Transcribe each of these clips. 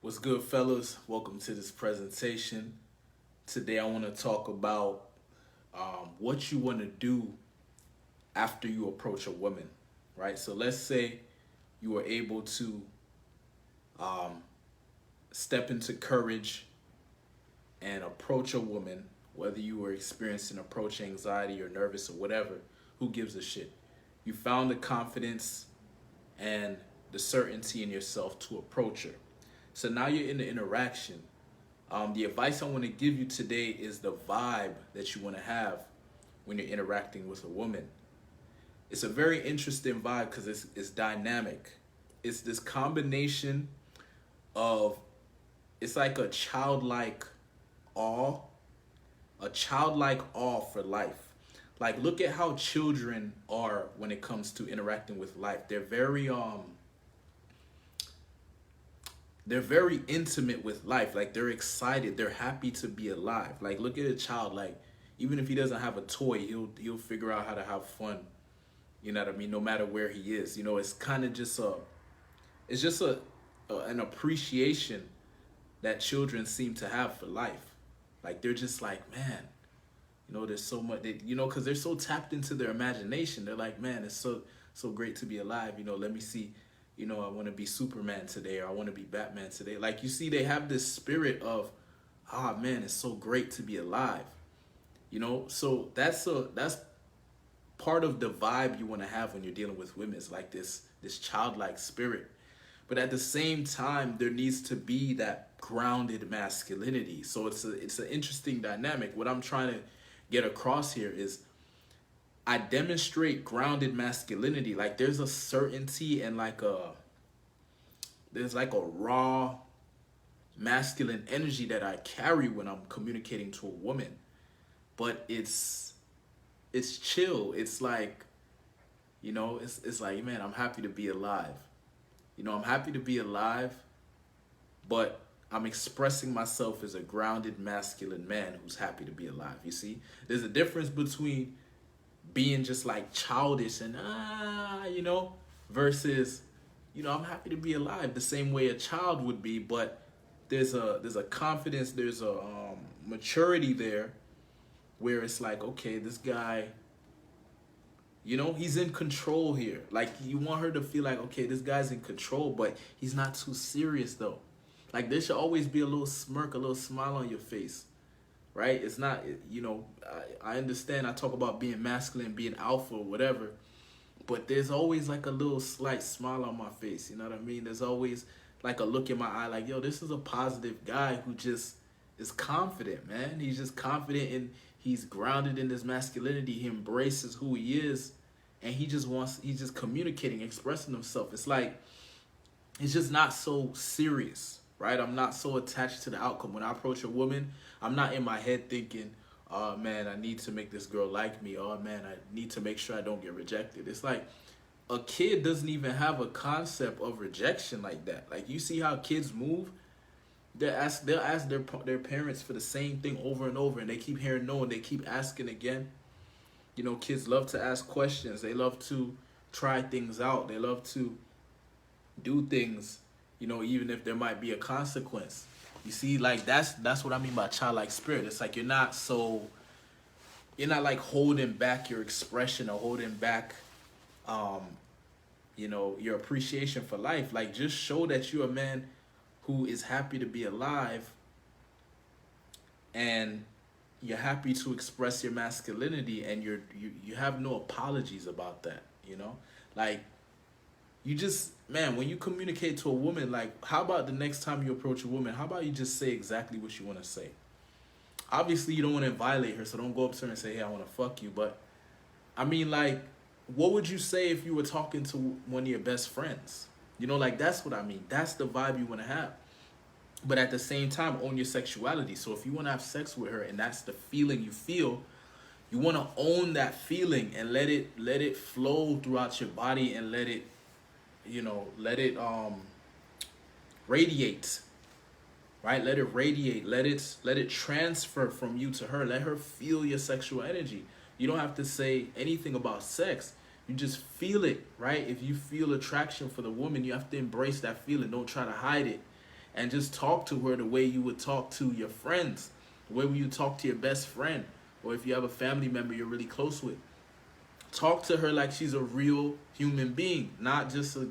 What's good, fellas? Welcome to this presentation. Today, I want to talk about what you want to do after you approach a woman, right? So, let's say you were able to um, step into courage and approach a woman, whether you were experiencing approach anxiety or nervous or whatever, who gives a shit? You found the confidence and the certainty in yourself to approach her. So now you're in the interaction. The advice I want to give you today is the vibe that you want to have when you're interacting with a woman. It's a very interesting vibe because it's dynamic. It's this combination of, it's like awe, a childlike awe for life. Like, look at how children are when it comes to interacting with life. They're very intimate with life. Like, they're excited, they're happy to be alive. Like, look at a child. Like, even if he doesn't have a toy, he'll figure out how to have fun. You know what I mean? No matter where he is. It's kind of just an appreciation that children seem to have for life. Like, they're just like, man, there's so much, because they're so tapped into their imagination. They're like, man, it's so great to be alive. Let me see. I want to be Superman today, or I want to be Batman today. Like, you see, they have this spirit of, ah, man, it's so great to be alive. So that's part of the vibe you want to have when you're dealing with women. It's like this childlike spirit. But at the same time, there needs to be that grounded masculinity. So it's an interesting dynamic. What I'm trying to get across here is, I demonstrate grounded masculinity. Like, there's a certainty and there's like a raw masculine energy that I carry when I'm communicating to a woman. But it's chill. It's like, it's like, man, I'm happy to be alive. I'm happy to be alive, but I'm expressing myself as a grounded masculine man who's happy to be alive. You see, there's a difference between being just like childish and versus, I'm happy to be alive the same way a child would be. But there's a confidence, there's a maturity there, where it's like, okay, this guy, he's in control here. Like, you want her to feel like, okay, this guy's in control, but he's not too serious though. Like, there should always be a little smirk, a little smile on your face, right? It's not, I understand I talk about being masculine, being alpha or whatever, but there's always like a little slight smile on my face. You know what I mean? There's always like a look in my eye, like, yo, this is a positive guy who just is confident, man. He's just confident, and he's grounded in his masculinity. He embraces who he is, and he's just communicating, expressing himself. It's like, it's just not so serious, right? I'm not so attached to the outcome. When I approach a woman, I'm not in my head thinking, oh man, I need to make this girl like me. Oh man, I need to make sure I don't get rejected. It's like, a kid doesn't even have a concept of rejection like that. Like, you see how kids move? They'll ask their parents for the same thing over and over, and they keep hearing no, and they keep asking again. Kids love to ask questions. They love to try things out. They love to do things, even if there might be a consequence. You see, like, that's what I mean by childlike spirit. It's like, you're not like holding back your expression or holding back um your appreciation for life. Like, just show that you're a man who is happy to be alive, and you're happy to express your masculinity, and you have no apologies about that. Like, you just, man, when you communicate to a woman, like, how about the next time you approach a woman, how about you just say exactly what you want to say? Obviously, you don't want to violate her, so don't go up to her and say, hey, I want to fuck you. But I mean, like, what would you say if you were talking to one of your best friends? Like, that's what I mean. That's the vibe you want to have. But at the same time, own your sexuality. So if you want to have sex with her and that's the feeling you feel, you want to own that feeling and let it flow throughout your body, and let it radiate, right? Let it radiate. Let it transfer from you to her. Let her feel your sexual energy. You don't have to say anything about sex. You just feel it, right? If you feel attraction for the woman, you have to embrace that feeling. Don't try to hide it. and just talk to her the way you would talk to your friends, the way you talk to your best friend, or if you have a family member you're really close with. Talk to her like she's a real human being, not just a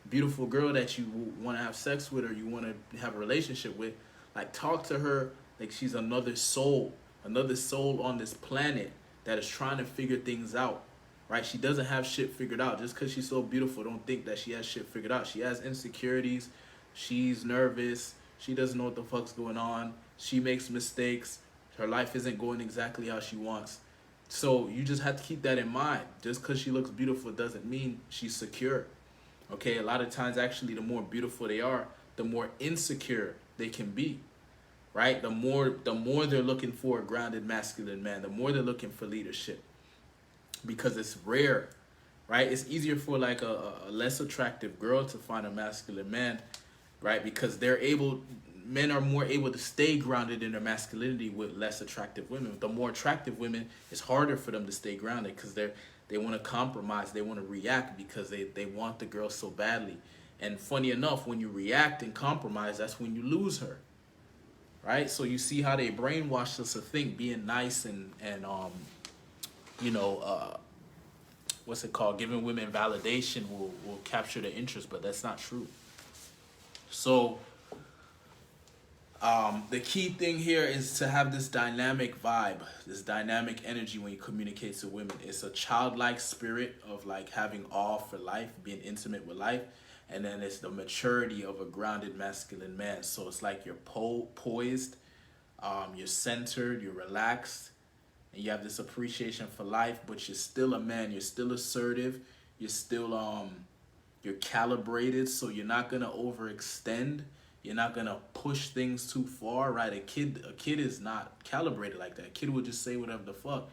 beautiful girl that you want to have sex with or you want to have a relationship with. Like, talk to her like she's another soul on this planet that is trying to figure things out, right? She doesn't have shit figured out. Just because she's so beautiful, don't think that she has shit figured out. She has insecurities. She's nervous. She doesn't know what the fuck's going on. She makes mistakes. Her life isn't going exactly how she wants. So you just have to keep that in mind. Just because she looks beautiful doesn't mean she's secure. Okay, a lot of times, actually, the more beautiful they are, the more insecure they can be, right? The more they're looking for a grounded masculine man, the more they're looking for leadership, because it's rare, right? It's easier for like a less attractive girl to find a masculine man, right? Because men are more able to stay grounded in their masculinity with less attractive women. The more attractive women, it's harder for them to stay grounded because they want to compromise, they want to react because they want the girl so badly. And funny enough, when you react and compromise, that's when you lose her, right? So you see how they brainwash us to think being nice and what's it called, giving women validation will capture their interest, but that's not true. So the key thing here is to have this dynamic vibe, this dynamic energy when you communicate to women. It's a childlike spirit of like having awe for life, being intimate with life, and then it's the maturity of a grounded masculine man. So it's like you're poised, you're centered, you're relaxed, and you have this appreciation for life, but you're still a man, you're still assertive, you're still you're calibrated, so you're not gonna overextend. You're not gonna push things too far, right? A kid is not calibrated like that. A kid will just say whatever the fuck.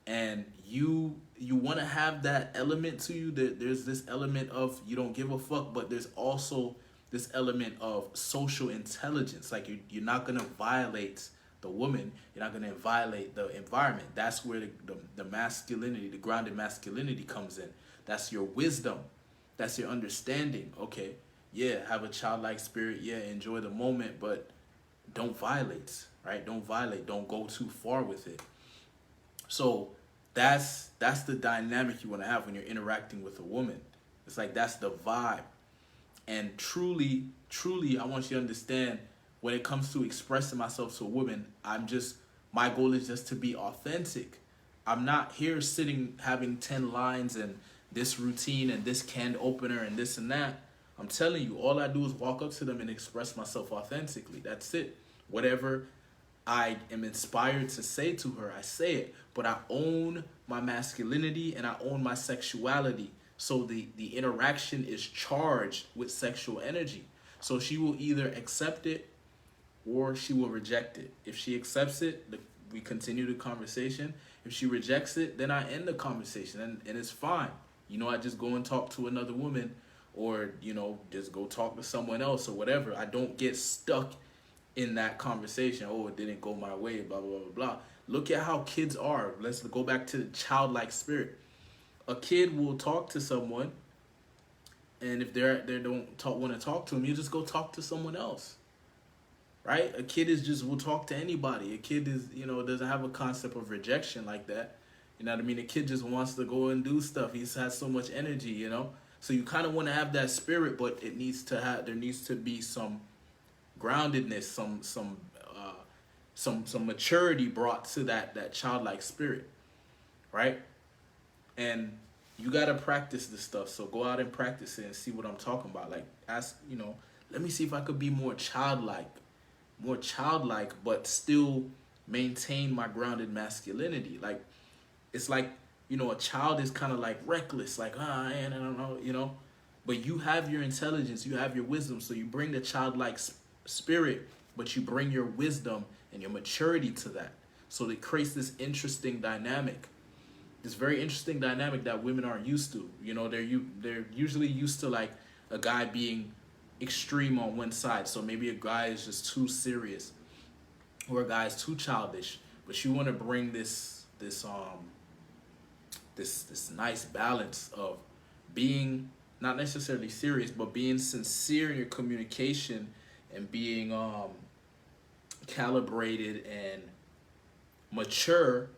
And you want to have that element to you. There's this element of you don't give a fuck, but there's also this element of social intelligence. Like you're not gonna violate the woman. You're not gonna violate the environment. That's where the masculinity, the grounded masculinity comes in. That's your wisdom. That's your understanding. Okay. Yeah, have a childlike spirit. Yeah, enjoy the moment, but don't violate, right? Don't violate. Don't go too far with it. So that's the dynamic you want to have when you're interacting with a woman. It's like that's the vibe. And truly, I want you to understand when it comes to expressing myself to a woman, my goal is just to be authentic. I'm not here sitting having 10 lines and this routine and this canned opener and this and that. I'm telling you, all I do is walk up to them and express myself authentically. That's it. Whatever I am inspired to say to her, I say it. But I own my masculinity and I own my sexuality. So the interaction is charged with sexual energy. So she will either accept it or she will reject it. If she accepts it, we continue the conversation. If she rejects it, then I end the conversation and it's fine. I just go and talk to another woman, or just go talk to someone else or whatever. I don't get stuck in that conversation. Oh, it didn't go my way, blah blah blah blah. Look at how kids are. Let's go back to the childlike spirit. A kid will talk to someone, and if they don't want to talk to him, you just go talk to someone else, right? A kid will talk to anybody. A kid doesn't have a concept of rejection like that. You know what I mean? A kid just wants to go and do stuff. He has so much energy, So you kind of want to have that spirit, but there needs to be some groundedness, some maturity brought to that childlike spirit, right? And you gotta practice this stuff. So go out and practice it and see what I'm talking about. Like let me see if I could be more childlike, but still maintain my grounded masculinity. Like it's like. A child is kind of like reckless, like, I don't know, But you have your intelligence, you have your wisdom, so you bring the childlike spirit, but you bring your wisdom and your maturity to that. So it creates this interesting dynamic, this very interesting dynamic that women aren't used to. They're usually used to like a guy being extreme on one side. So maybe a guy is just too serious, or a guy is too childish. But you want to bring this nice balance of being not necessarily serious, but being sincere in your communication and being calibrated and mature,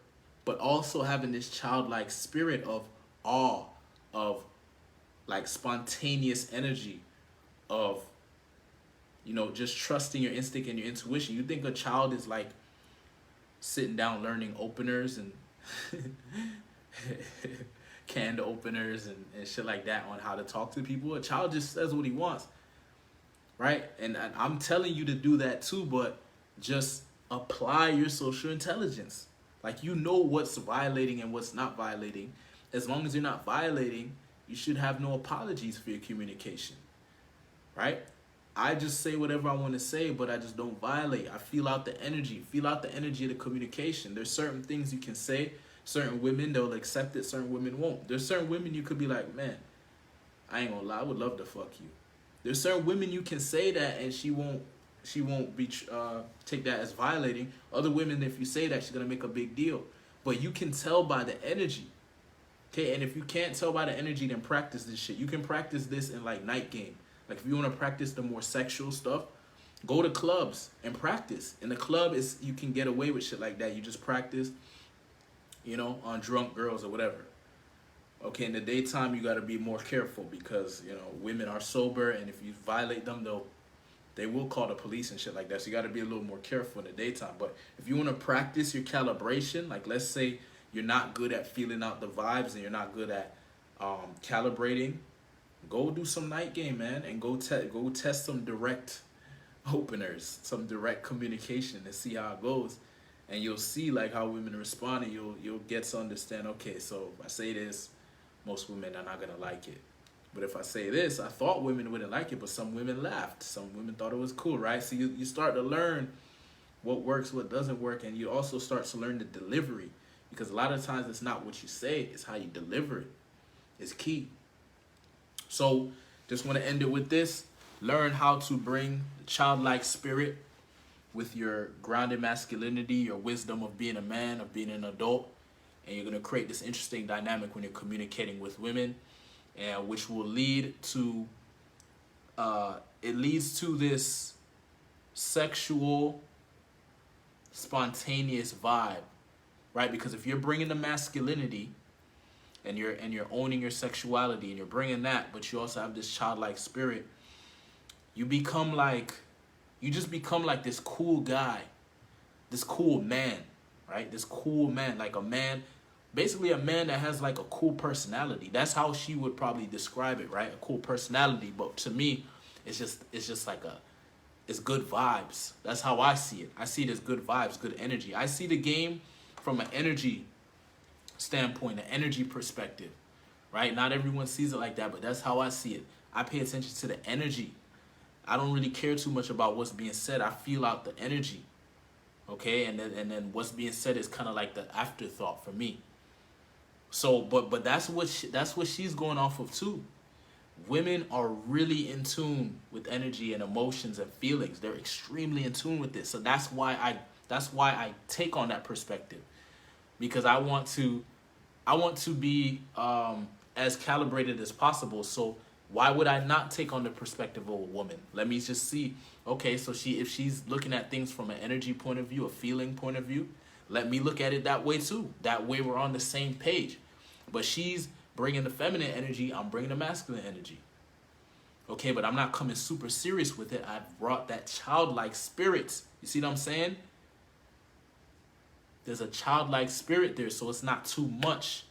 but also having this childlike spirit of awe, of like spontaneous energy, of just trusting your instinct and your intuition. You think a child is like sitting down learning openers and canned openers and shit like that on how to talk to people? A child just says what he wants, right? And I'm telling you to do that too, but just apply your social intelligence. Like, what's violating and what's not violating. As long as you're not violating, you should have no apologies for your communication, right? I just say whatever I want to say, but I just don't violate. I feel out the energy of the communication. There's certain things you can say. Certain women, they'll accept it. Certain women won't. There's certain women you could be like, man, I ain't gonna lie, I would love to fuck you. There's certain women you can say that and she won't be take that as violating. Other women, if you say that, she's gonna make a big deal. But you can tell by the energy. Okay, and if you can't tell by the energy, then practice this shit. You can practice this in like night game. Like if you want to practice the more sexual stuff, go to clubs and practice. In the club, you can get away with shit like that. You just practice, on drunk girls or whatever. Okay, in the daytime, you got to be more careful because, women are sober, and if you violate them, they will call the police and shit like that. So you got to be a little more careful in the daytime. But if you want to practice your calibration, like let's say you're not good at feeling out the vibes and you're not good at calibrating, go do some night game, man, and go test some direct openers, some direct communication, and see how it goes. And you'll see like how women respond, and you'll get to understand, okay, so if I say this, most women are not gonna like it. But if I say this, I thought women wouldn't like it, but some women laughed. Some women thought it was cool, right? So you start to learn what works, what doesn't work, and you also start to learn the delivery, because a lot of times it's not what you say, it's how you deliver it. It's key. So just want to end it with this. Learn how to bring the childlike spirit with your grounded masculinity, your wisdom of being a man, of being an adult. And you're going to create this interesting dynamic when you're communicating with women, and which will lead to, it leads to this sexual, spontaneous vibe, right? Because if you're bringing the masculinity, and you're owning your sexuality, and you're bringing that, but you also have this childlike spirit, you just become like this cool guy, this cool man, right? This cool man, like a man, basically a man that has like a cool personality. That's how she would probably describe it, right? A cool personality. But to me, it's just like it's good vibes. That's how I see it. I see it as good vibes, good energy. I see the game from an energy standpoint, an energy perspective, right? Not everyone sees it like that, but that's how I see it. I pay attention to the energy. I don't really care too much about what's being said. I feel out the energy, okay? And then what's being said is kind of like the afterthought for me. So, but that's what she's going off of too. Women are really in tune with energy and emotions and feelings. They're extremely in tune with it. So that's why I take on that perspective, because I want to be as calibrated as possible. So why would I not take on the perspective of a woman? Let me just see. Okay, so if she's looking at things from an energy point of view, a feeling point of view, let me look at it that way too. That way we're on the same page. But she's bringing the feminine energy, I'm bringing the masculine energy. Okay, but I'm not coming super serious with it. I've brought that childlike spirit. You see what I'm saying? There's a childlike spirit there, so it's not too much.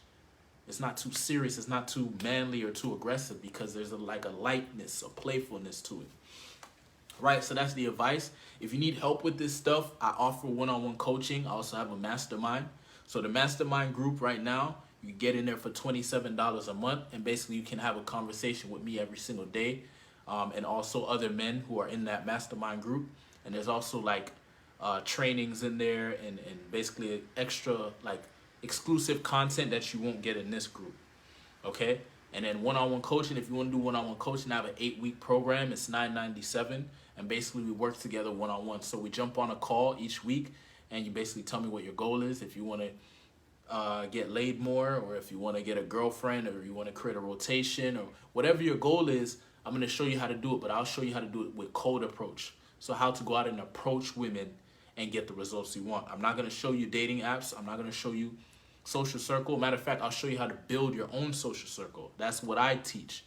It's not too serious. It's not too manly or too aggressive, because there's a lightness, a playfulness to it. Right, so that's the advice. If you need help with this stuff, I offer one-on-one coaching. I also have a mastermind. So the mastermind group right now, you get in there for $27 a month, and basically you can have a conversation with me every single day, and also other men who are in that mastermind group. And there's also like trainings in there, and basically extra like exclusive content that you won't get in this group. Okay, and then one-on-one coaching. If you want to do one-on-one coaching, I have an 8-week program. It's $9.97, and basically we work together one-on-one. So we jump on a call each week, and you basically tell me what your goal is. If you want to get laid more, or if you want to get a girlfriend, or you want to create a rotation, or whatever your goal is, I'm going to show you how to do it. But I'll show you how to do it with code approach. So how to go out and approach women and get the results you want. I'm not going to show you dating apps. I'm not going to show you social circle. Matter of fact, I'll show you how to build your own social circle. That's what I teach.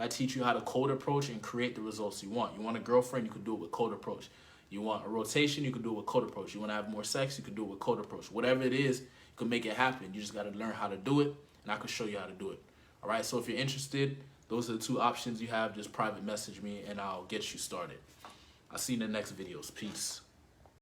I teach you how to cold approach and create the results you want. You want a girlfriend, you can do it with cold approach. You want a rotation, you can do it with cold approach. You want to have more sex, you can do it with cold approach. Whatever it is, you can make it happen. You just got to learn how to do it, and I can show you how to do it. All right, so if you're interested, those are the two options you have. Just private message me, and I'll get you started. I'll see you in the next videos. Peace.